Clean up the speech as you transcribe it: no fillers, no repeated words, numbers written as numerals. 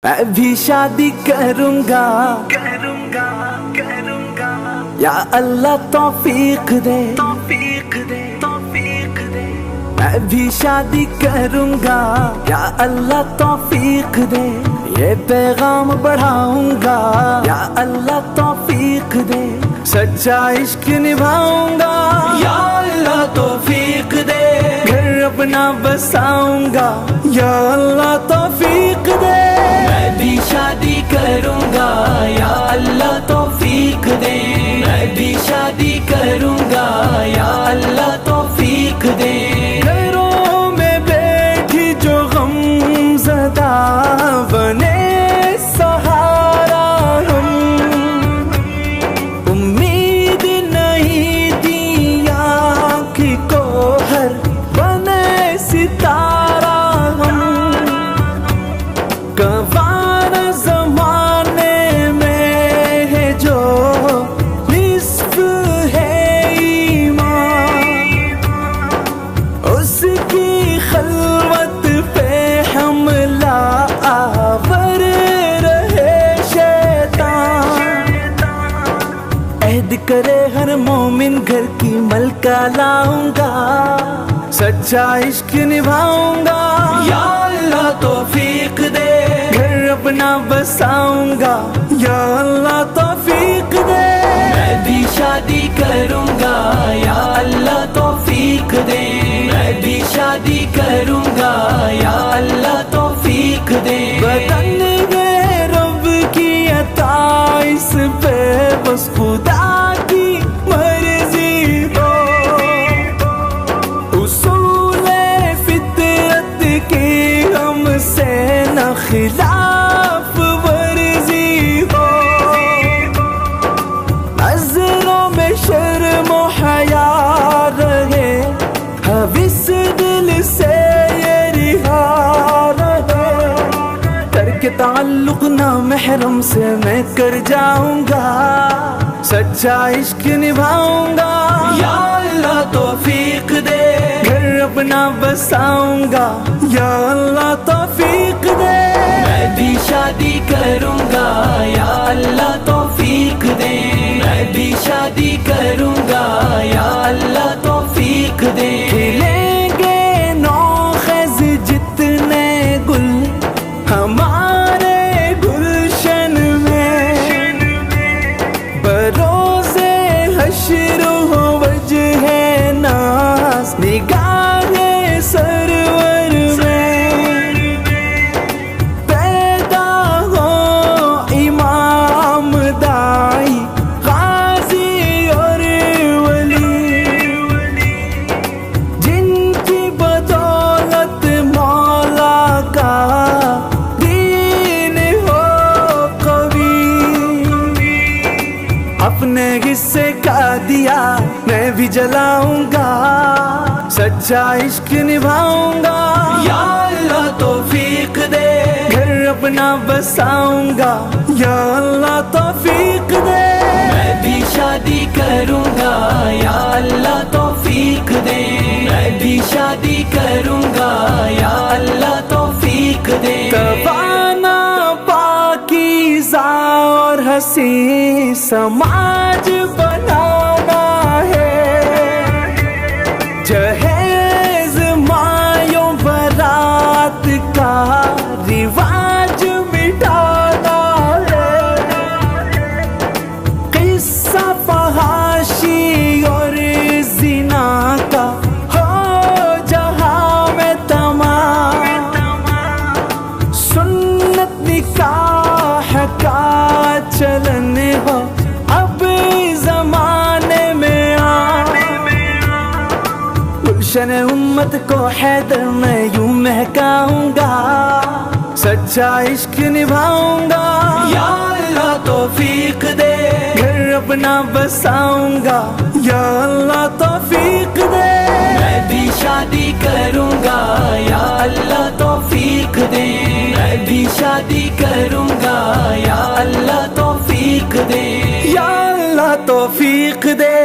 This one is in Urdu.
میں بھی شادی کروں گا یا اللہ توفیق دے میں بھی شادی کروں گا یا اللہ توفیق دے یہ پیغام بڑھاؤں گا یا اللہ توفیق دے سچا عشق نبھاؤں گا یا اللہ توفیق دے گھر اپنا بساؤں گا یا اللہ توفیق دے میں بھی شادی کروں گا یا اللہ توفیق دے میں بھی شادی کروں گا یا اللہ توفیق دے گھروں میں بیٹھی جو غم زدہ بنے سہارا ہم امید نہیں دیا کہ کوہر بنے ستارہ ہم گوار زمانے میں ہے جو نصف ہے ایمان اس کی خلوت پہ حملہ آور رہے شیطان عہد کرے ہر مومن گھر کی ملکہ لاؤں گا سچا عشق نبھاؤں گا یا اللہ توفیق دے گھر اپنا بساؤں گا یا اللہ توفیق دے میں بھی شادی کروں گا یا اللہ توفیق دے میں بھی شادی کروں گا یا اللہ توفیق دے بدن میں رب کی عطا اس پہ بس خدا کی مرضی ہو اصول فطرت کی ہم سے نہ خلاف ورزی ہو نظروں میں شرم و حیا رہے حوث دل سے یہ رہا رہے ترک تعلق نہ محرم سے میں کر جاؤں گا سچا عشق نبھاؤں گا یا اللہ توفیق دے گھر اپنا بساؤں گا یا اللہ توفیق دے میں بھی شادی کروں گا یا اللہ توفیق دے میں بھی شادی کروں گا یا اللہ توفیق دے کھلیں گے نو خز جتنے گل ہمارے گلشن میں بروز حشر ہو وجہ ناز نگاہ سرور میں پیدا ہو امام دائی غازی اور ولی جن کی بدولت مولا کا دین ہو قوی اپنے حصے کا دیا میں بھی جلاؤں گا سچا عشق نبھاؤں گا یا اللہ توفیق دے گھر اپنا بساؤں گا یا اللہ توفیق دے میں بھی شادی کروں گا یا اللہ توفیق دے میں بھی شادی کروں گا یا اللہ توفیق دے توانا پاکیزہ اور حسین سماج بنانا ہے جہیز مایوں برات کا رواج مٹانا ہے قصہ فحاشی اور زنا کا ہو جہاں میں تمام سنت نکاح کا چلن ہو اب زمانے میں گلشن امت کو حیدر میں یوں مہکاؤں گا سچا عشق نبھاؤں گا یا اللہ توفیق دے گھر اپنا بساؤں گا یا اللہ توفیق دے میں بھی شادی کروں گا یا اللہ توفیق دے میں بھی شادی کروں گا یا اللہ توفیق دے یا اللہ توفیق دے